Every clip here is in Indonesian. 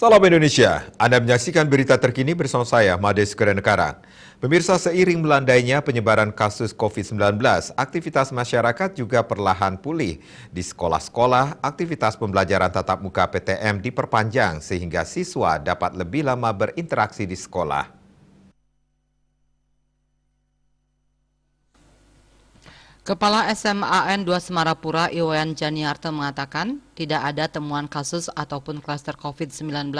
Salam Indonesia, Anda menyaksikan berita terkini bersama saya, Made Sukaranegara. Pemirsa, seiring melandainya penyebaran kasus COVID-19, aktivitas masyarakat juga perlahan pulih. Di sekolah-sekolah, aktivitas pembelajaran tatap muka PTM diperpanjang sehingga siswa dapat lebih lama berinteraksi di sekolah. Kepala SMAN 2 Semarapura Iwayan Janiarto mengatakan tidak ada temuan kasus ataupun klaster COVID-19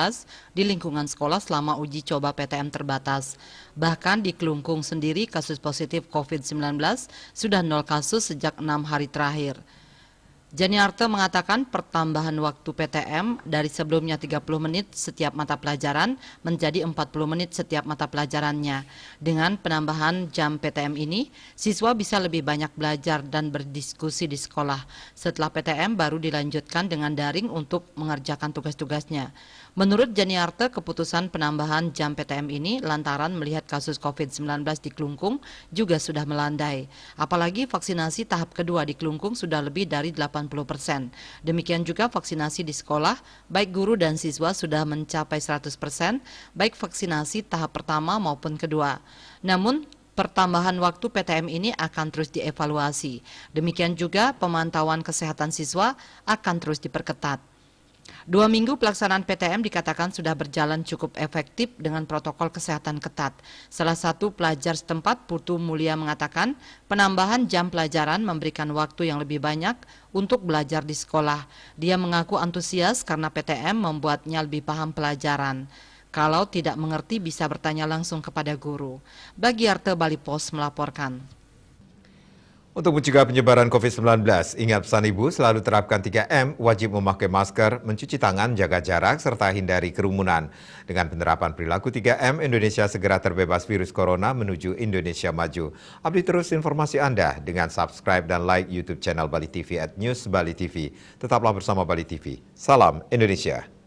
di lingkungan sekolah selama uji coba PTM terbatas. Bahkan di Kelungkung sendiri kasus positif COVID-19 sudah 0 kasus sejak 6 hari terakhir. Janiarto mengatakan pertambahan waktu PTM dari sebelumnya 30 menit setiap mata pelajaran menjadi 40 menit setiap mata pelajarannya. Dengan penambahan jam PTM ini, siswa bisa lebih banyak belajar dan berdiskusi di sekolah. Setelah PTM baru dilanjutkan dengan daring untuk mengerjakan tugas-tugasnya. Menurut Janiarto, keputusan penambahan jam PTM ini lantaran melihat kasus COVID-19 di Kelungkung juga sudah melandai. Apalagi vaksinasi tahap kedua di Kelungkung sudah lebih dari 80%. Demikian juga vaksinasi di sekolah, baik guru dan siswa sudah mencapai 100%, baik vaksinasi tahap pertama maupun kedua. Namun, pertambahan waktu PTM ini akan terus dievaluasi. Demikian juga pemantauan kesehatan siswa akan terus diperketat. 2 minggu pelaksanaan PTM dikatakan sudah berjalan cukup efektif dengan protokol kesehatan ketat. Salah satu pelajar setempat, Putu Mulia, mengatakan penambahan jam pelajaran memberikan waktu yang lebih banyak untuk belajar di sekolah. Dia mengaku antusias karena PTM membuatnya lebih paham pelajaran. Kalau tidak mengerti bisa bertanya langsung kepada guru. Bagiarte Bali Pos melaporkan. Untuk mencegah penyebaran COVID-19, ingat pesan Ibu selalu terapkan 3M, wajib memakai masker, mencuci tangan, jaga jarak, serta hindari kerumunan. Dengan penerapan perilaku 3M, Indonesia segera terbebas virus corona menuju Indonesia maju. Update terus informasi Anda dengan subscribe dan like YouTube channel Bali TV @newsbalitv. Tetaplah bersama Bali TV. Salam Indonesia.